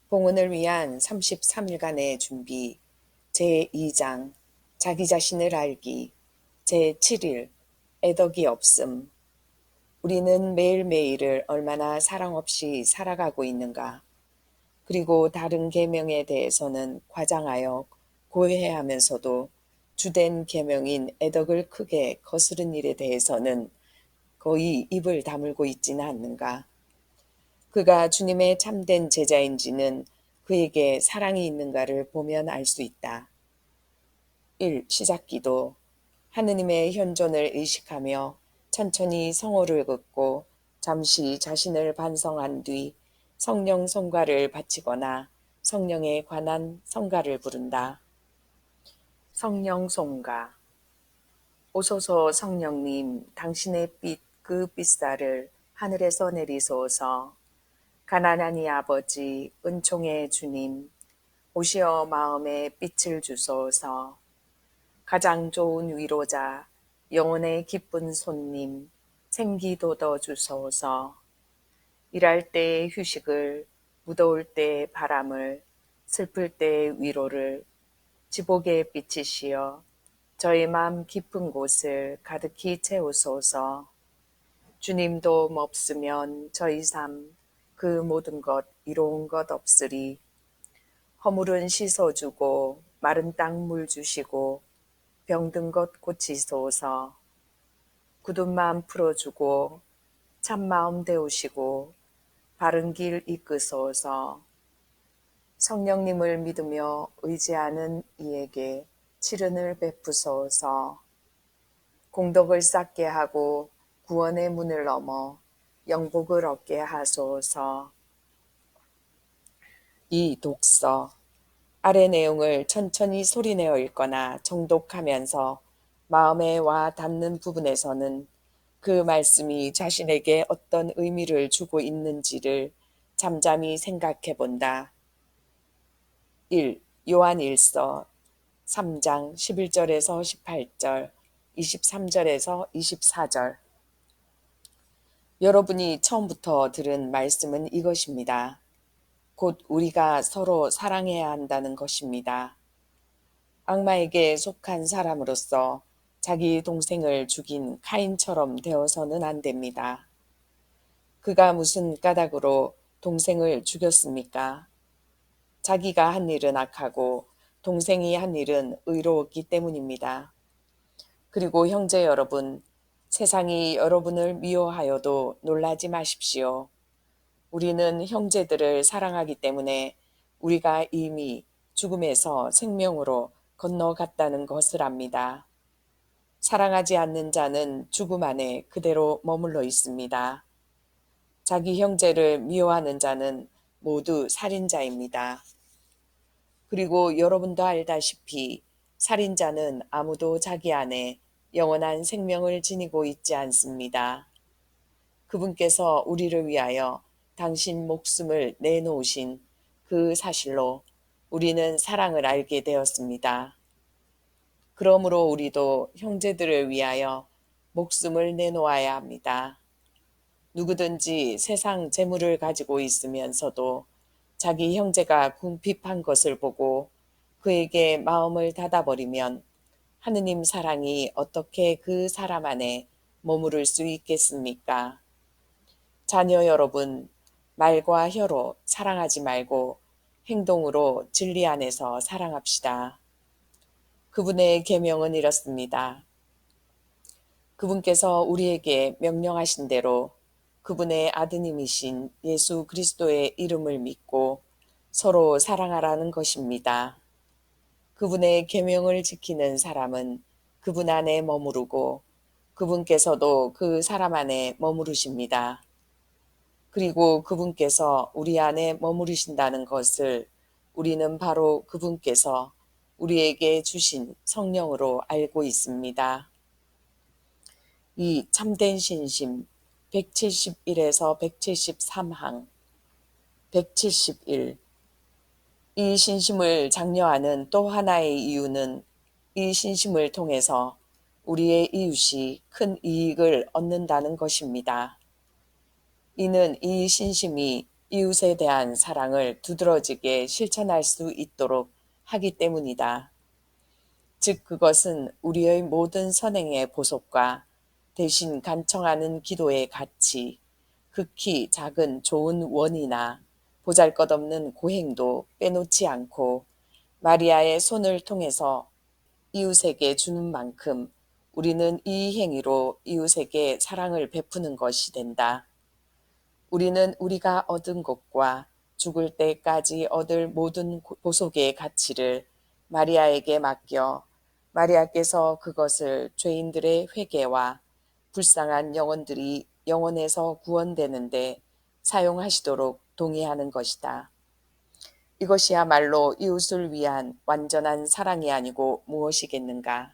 봉헌을 위한 33일간의 준비 제2장 자기 자신을 알기 제7일 애덕이 없음. 우리는 매일매일을 얼마나 사랑 없이 살아가고 있는가. 그리고 다른 계명에 대해서는 과장하여 고해하면서도 주된 계명인 애덕을 크게 거스른 일에 대해서는 거의 입을 다물고 있지는 않는가. 그가 주님의 참된 제자인지는 그에게 사랑이 있는가를 보면 알 수 있다. 1. 시작기도. 하느님의 현존을 의식하며 천천히 성호를 긋고 잠시 자신을 반성한 뒤 성령 성가를 바치거나 성령에 관한 성가를 부른다. 성령 성가. 오소서 성령님, 당신의 빛 그 빛살을 하늘에서 내리소서. 가난한 이 아버지, 은총의 주님, 오시어 마음에 빛을 주소서. 가장 좋은 위로자, 영혼의 기쁜 손님, 생기 돋워 주소서. 일할 때의 휴식을, 무더울 때의 바람을, 슬플 때의 위로를, 지복의 빛이시여 저의 마음 깊은 곳을 가득히 채우소서. 주님도 없으면 저희 삶 그 모든 것 이로운 것 없으리. 허물은 씻어주고 마른 땅 물 주시고 병든 것 고치소서. 굳은 마음 풀어주고 참 마음 데우시고 바른 길 이끄소서. 성령님을 믿으며 의지하는 이에게 치른을 베푸소서. 공덕을 쌓게 하고 구원의 문을 넘어 영복을 얻게 하소서. 이 독서. 아래 내용을 천천히 소리내어 읽거나 정독하면서 마음에 와 닿는 부분에서는 그 말씀이 자신에게 어떤 의미를 주고 있는지를 잠잠히 생각해 본다. 1. 요한 1서 3장 11절에서 18절, 23절에서 24절. 여러분이 처음부터 들은 말씀은 이것입니다. 곧 우리가 서로 사랑해야 한다는 것입니다. 악마에게 속한 사람으로서 자기 동생을 죽인 카인처럼 되어서는 안 됩니다. 그가 무슨 까닭으로 동생을 죽였습니까? 자기가 한 일은 악하고 동생이 한 일은 의로웠기 때문입니다. 그리고 형제 여러분, 세상이 여러분을 미워하여도 놀라지 마십시오. 우리는 형제들을 사랑하기 때문에 우리가 이미 죽음에서 생명으로 건너갔다는 것을 압니다. 사랑하지 않는 자는 죽음 안에 그대로 머물러 있습니다. 자기 형제를 미워하는 자는 모두 살인자입니다. 그리고 여러분도 알다시피 살인자는 아무도 자기 안에 영원한 생명을 지니고 있지 않습니다. 그분께서 우리를 위하여 당신 목숨을 내놓으신 그 사실로 우리는 사랑을 알게 되었습니다. 그러므로 우리도 형제들을 위하여 목숨을 내놓아야 합니다. 누구든지 세상 재물을 가지고 있으면서도 자기 형제가 궁핍한 것을 보고 그에게 마음을 닫아버리면 하느님 사랑이 어떻게 그 사람 안에 머무를 수 있겠습니까? 자녀 여러분, 말과 혀로 사랑하지 말고 행동으로 진리 안에서 사랑합시다. 그분의 계명은 이렇습니다. 그분께서 우리에게 명령하신 대로 그분의 아드님이신 예수 그리스도의 이름을 믿고 서로 사랑하라는 것입니다. 그분의 계명을 지키는 사람은 그분 안에 머무르고 그분께서도 그 사람 안에 머무르십니다. 그리고 그분께서 우리 안에 머무르신다는 것을 우리는 바로 그분께서 우리에게 주신 성령으로 알고 있습니다. 이 참된 신심 171에서 173항 171. 이 신심을 장려하는 또 하나의 이유는 이 신심을 통해서 우리의 이웃이 큰 이익을 얻는다는 것입니다. 이는 이 신심이 이웃에 대한 사랑을 두드러지게 실천할 수 있도록 하기 때문이다. 즉 그것은 우리의 모든 선행의 보석과 대신 간청하는 기도의 가치, 극히 작은 좋은 원이나 보잘것없는 고행도 빼놓지 않고 마리아의 손을 통해서 이웃에게 주는 만큼 우리는 이 행위로 이웃에게 사랑을 베푸는 것이 된다. 우리는 우리가 얻은 것과 죽을 때까지 얻을 모든 보속의 가치를 마리아에게 맡겨 마리아께서 그것을 죄인들의 회개와 불쌍한 영혼들이 영혼에서 구원되는데 사용하시도록 동의하는 것이다. 이것이야말로 이웃을 위한 완전한 사랑이 아니고 무엇이겠는가?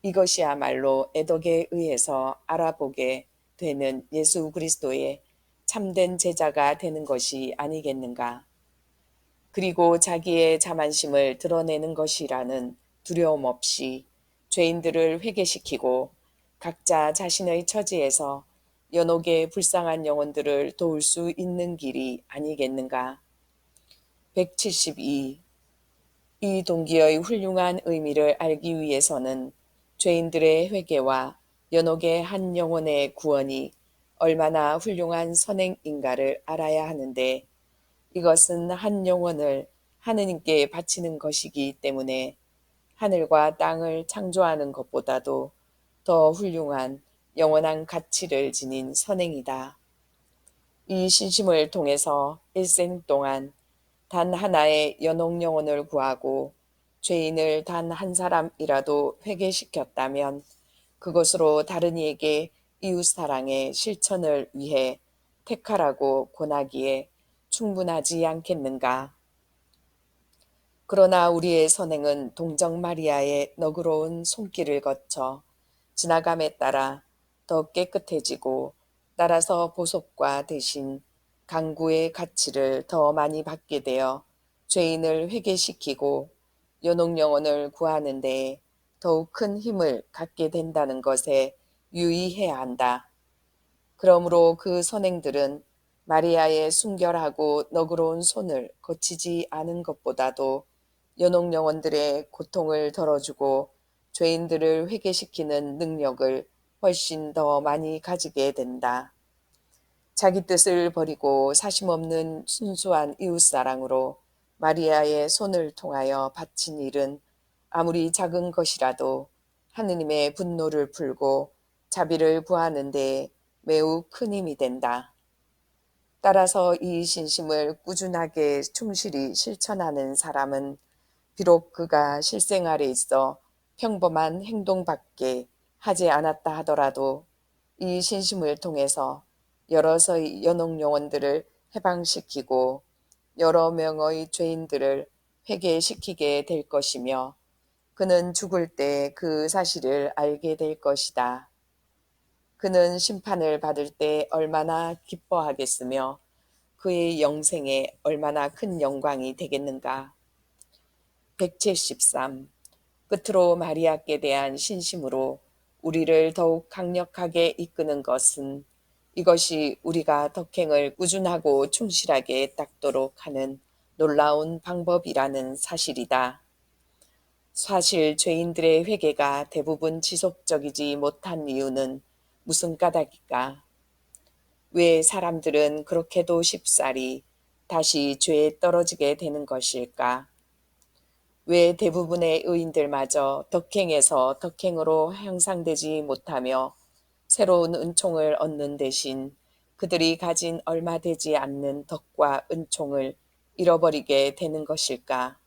이것이야말로 애덕에 의해서 알아보게 되는 예수 그리스도의 참된 제자가 되는 것이 아니겠는가? 그리고 자기의 자만심을 드러내는 것이라는 두려움 없이 죄인들을 회개시키고 각자 자신의 처지에서 연옥의 불쌍한 영혼들을 도울 수 있는 길이 아니겠는가? 172. 이 동기의 훌륭한 의미를 알기 위해서는 죄인들의 회개와 연옥의 한 영혼의 구원이 얼마나 훌륭한 선행인가를 알아야 하는데 이것은 한 영혼을 하느님께 바치는 것이기 때문에 하늘과 땅을 창조하는 것보다도 더 훌륭한 영원한 가치를 지닌 선행이다. 이 신심을 통해서 일생 동안 단 하나의 연옥 영혼을 구하고 죄인을 단 한 사람이라도 회개시켰다면 그것으로 다른 이에게 이웃사랑의 실천을 위해 택하라고 권하기에 충분하지 않겠는가. 그러나 우리의 선행은 동정 마리아의 너그러운 손길을 거쳐 지나감에 따라 더 깨끗해지고 따라서 보석과 대신 강구의 가치를 더 많이 받게 되어 죄인을 회개시키고 연옥 영혼을 구하는 데 더욱 큰 힘을 갖게 된다는 것에 유의해야 한다. 그러므로 그 선행들은 마리아의 순결하고 너그러운 손을 거치지 않은 것보다도 연옥 영혼들의 고통을 덜어주고 죄인들을 회개시키는 능력을 훨씬 더 많이 가지게 된다. 자기 뜻을 버리고 사심없는 순수한 이웃사랑으로 마리아의 손을 통하여 바친 일은 아무리 작은 것이라도 하느님의 분노를 풀고 자비를 구하는 데 매우 큰 힘이 된다. 따라서 이 신심을 꾸준하게 충실히 실천하는 사람은 비록 그가 실생활에 있어 평범한 행동밖에 하지 않았다 하더라도 이 신심을 통해서 여러서의 연옥 영혼들을 해방시키고 여러 명의 죄인들을 회개시키게 될 것이며 그는 죽을 때 그 사실을 알게 될 것이다. 그는 심판을 받을 때 얼마나 기뻐하겠으며 그의 영생에 얼마나 큰 영광이 되겠는가. 173. 끝으로 마리아께 대한 신심으로 우리를 더욱 강력하게 이끄는 것은 이것이 우리가 덕행을 꾸준하고 충실하게 닦도록 하는 놀라운 방법이라는 사실이다. 사실 죄인들의 회개가 대부분 지속적이지 못한 이유는 무슨 까닭일까? 왜 사람들은 그렇게도 쉽사리 다시 죄에 떨어지게 되는 것일까? 왜 대부분의 의인들마저 덕행에서 덕행으로 향상되지 못하며 새로운 은총을 얻는 대신 그들이 가진 얼마 되지 않는 덕과 은총을 잃어버리게 되는 것일까?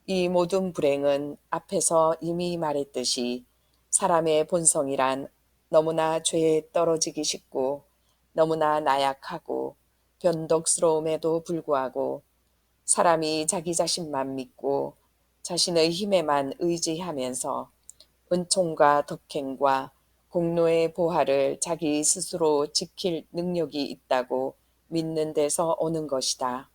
이 모든 불행은 앞에서 이미 말했듯이 사람의 본성이란 너무나 죄에 떨어지기 쉽고 너무나 나약하고 변덕스러움에도 불구하고 사람이 자기 자신만 믿고 자신의 힘에만 의지하면서 은총과 덕행과 공로의 보화를 자기 스스로 지킬 능력이 있다고 믿는 데서 오는 것이다.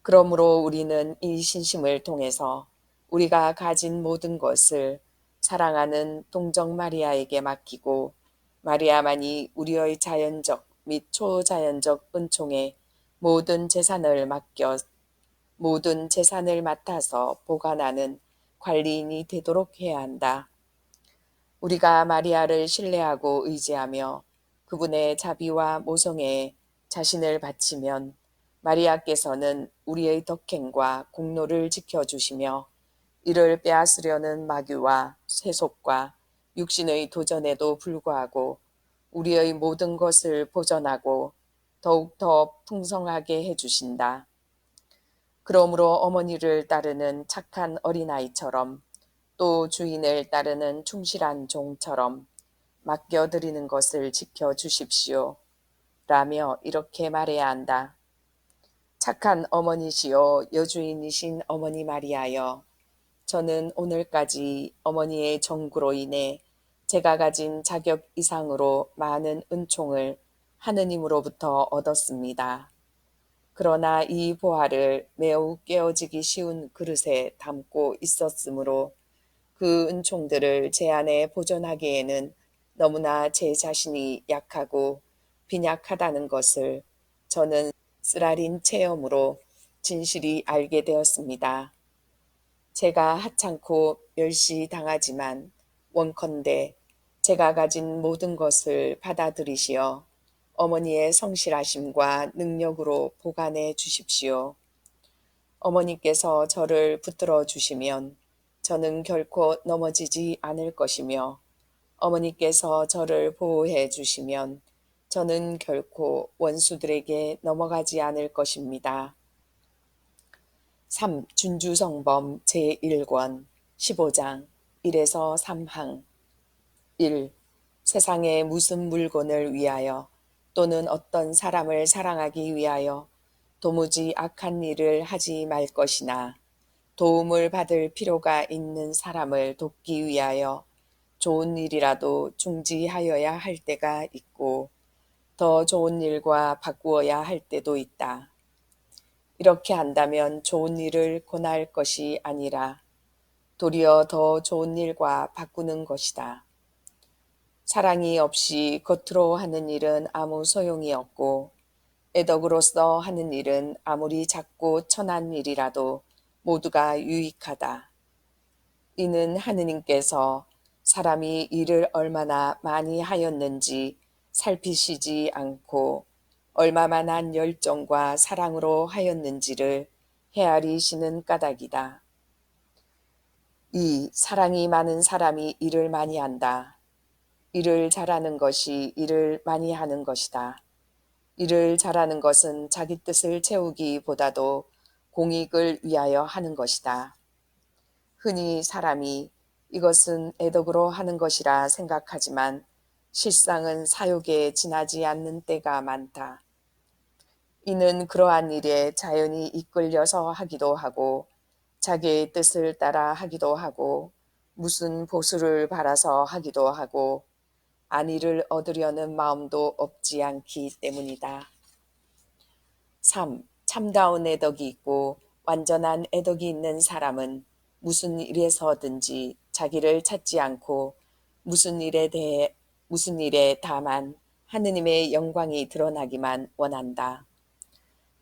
그러므로 우리는 이 신심을 통해서 우리가 가진 모든 것을 사랑하는 동정 마리아에게 맡기고 마리아만이 우리의 자연적 및 초자연적 은총에 모든 재산을 맡아서 보관하는 관리인이 되도록 해야 한다. 우리가 마리아를 신뢰하고 의지하며 그분의 자비와 모성애에 자신을 바치면 마리아께서는 우리의 덕행과 공로를 지켜주시며 이를 빼앗으려는 마귀와 세속과 육신의 도전에도 불구하고 우리의 모든 것을 보전하고 더욱더 풍성하게 해주신다. 그러므로 어머니를 따르는 착한 어린아이처럼 또 주인을 따르는 충실한 종처럼 맡겨드리는 것을 지켜주십시오. 라며 이렇게 말해야 한다. 착한 어머니시여 여주인이신 어머니 마리아여, 저는 오늘까지 어머니의 정구로 인해 제가 가진 자격 이상으로 많은 은총을 하느님으로부터 얻었습니다. 그러나 이 보화를 매우 깨어지기 쉬운 그릇에 담고 있었으므로 그 은총들을 제 안에 보존하기에는 너무나 제 자신이 약하고 빈약하다는 것을 저는 쓰라린 체험으로 진실이 알게 되었습니다. 제가 하찮고 멸시당하지만 원컨대 제가 가진 모든 것을 받아들이시어 어머니의 성실하심과 능력으로 보관해 주십시오. 어머니께서 저를 붙들어 주시면 저는 결코 넘어지지 않을 것이며 어머니께서 저를 보호해 주시면 저는 결코 원수들에게 넘어가지 않을 것입니다. 3. 준주성범 제1권 15장 1에서 3항 1. 세상의 무슨 물건을 위하여 또는 어떤 사람을 사랑하기 위하여 도무지 악한 일을 하지 말 것이나 도움을 받을 필요가 있는 사람을 돕기 위하여 좋은 일이라도 중지하여야 할 때가 있고 더 좋은 일과 바꾸어야 할 때도 있다. 이렇게 한다면 좋은 일을 권할 것이 아니라 도리어 더 좋은 일과 바꾸는 것이다. 사랑이 없이 겉으로 하는 일은 아무 소용이 없고 애덕으로서 하는 일은 아무리 작고 천한 일이라도 모두가 유익하다. 이는 하느님께서 사람이 일을 얼마나 많이 하였는지 살피시지 않고 얼마만한 열정과 사랑으로 하였는지를 헤아리시는 까닭이다. 2. 사랑이 많은 사람이 일을 많이 한다. 일을 잘하는 것이 일을 많이 하는 것이다. 일을 잘하는 것은 자기 뜻을 채우기보다도 공익을 위하여 하는 것이다. 흔히 사람이 이것은 애덕으로 하는 것이라 생각하지만 실상은 사욕에 지나지 않는 때가 많다. 이는 그러한 일에 자연히 이끌려서 하기도 하고 자기의 뜻을 따라 하기도 하고 무슨 보수를 바라서 하기도 하고 안위를 얻으려는 마음도 없지 않기 때문이다. 3. 참다운 애덕이 있고 완전한 애덕이 있는 사람은 무슨 일에서든지 자기를 찾지 않고 무슨 일에 다만 하느님의 영광이 드러나기만 원한다.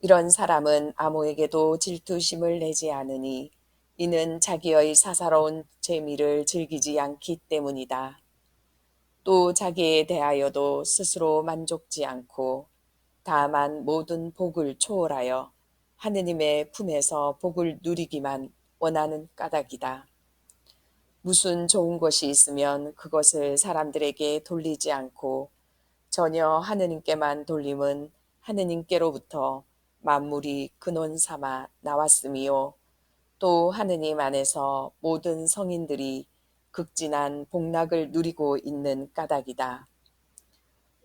이런 사람은 아무에게도 질투심을 내지 않으니 이는 자기의 사사로운 재미를 즐기지 않기 때문이다. 또 자기에 대하여도 스스로 만족지 않고 다만 모든 복을 초월하여 하느님의 품에서 복을 누리기만 원하는 까닭이다. 무슨 좋은 것이 있으면 그것을 사람들에게 돌리지 않고 전혀 하느님께만 돌림은 하느님께로부터 만물이 근원 삼아 나왔음이요 또 하느님 안에서 모든 성인들이 극진한 복락을 누리고 있는 까닭이다.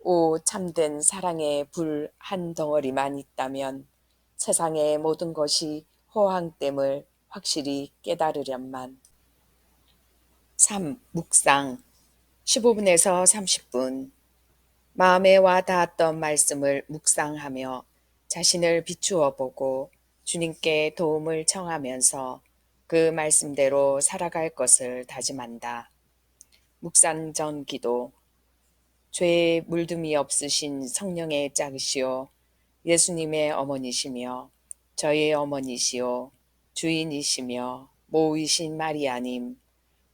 오 참된 사랑의 불 한 덩어리만 있다면 세상의 모든 것이 허황됨을 확실히 깨달으련만. 3. 묵상 15분에서 30분 마음에 와 닿았던 말씀을 묵상하며 자신을 비추어 보고 주님께 도움을 청하면서 그 말씀대로 살아갈 것을 다짐한다. 묵상 전 기도 죄에 물듬이 없으신 성령의 짝이시오 예수님의 어머니시며 저의 어머니시오 주인이시며 모이신 마리아님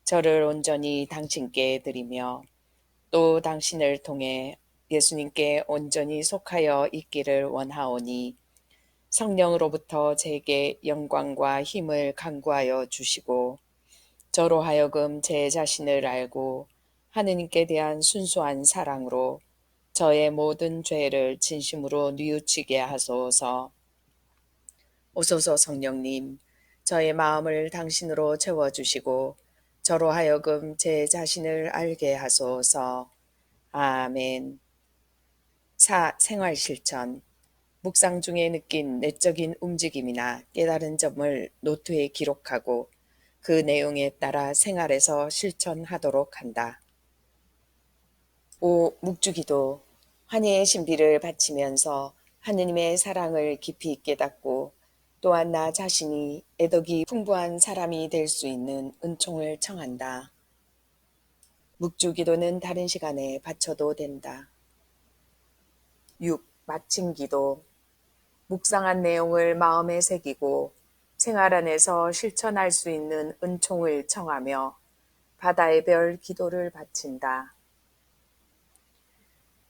저를 온전히 당신께 드리며 또 당신을 통해 예수님께 온전히 속하여 있기를 원하오니 성령으로부터 제게 영광과 힘을 간구하여 주시고 저로 하여금 제 자신을 알고 하느님께 대한 순수한 사랑으로 저의 모든 죄를 진심으로 뉘우치게 하소서. 오소서 성령님, 저의 마음을 당신으로 채워주시고 저로 하여금 제 자신을 알게 하소서. 아멘. 생활실천. 묵상 중에 느낀 내적인 움직임이나 깨달은 점을 노트에 기록하고 그 내용에 따라 생활에서 실천하도록 한다. 5. 묵주기도. 환희의 신비를 바치면서 하느님의 사랑을 깊이 깨닫고 또한 나 자신이 애덕이 풍부한 사람이 될 수 있는 은총을 청한다. 묵주기도는 다른 시간에 바쳐도 된다. 6. 마침 기도. 묵상한 내용을 마음에 새기고 생활 안에서 실천할 수 있는 은총을 청하며 바다의 별 기도를 바친다.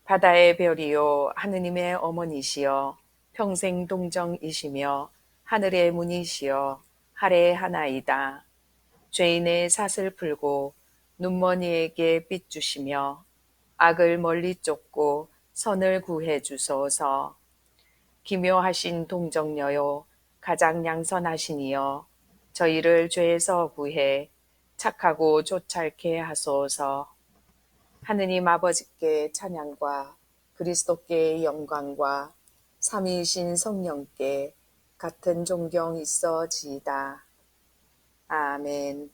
바다의 별이요 하느님의 어머니시여 평생 동정이시며 하늘의 문이시여 할애 하나이다. 죄인의 삿을 풀고 눈머니에게 빛 주시며 악을 멀리 쫓고 선을 구해 주소서. 기묘하신 동정녀요 가장 양선하시니여 저희를 죄에서 구해 착하고 조찰케 하소서. 하느님 아버지께 찬양과 그리스도께 영광과 삼위이신 성령께 같은 존경 있어지이다. 아멘.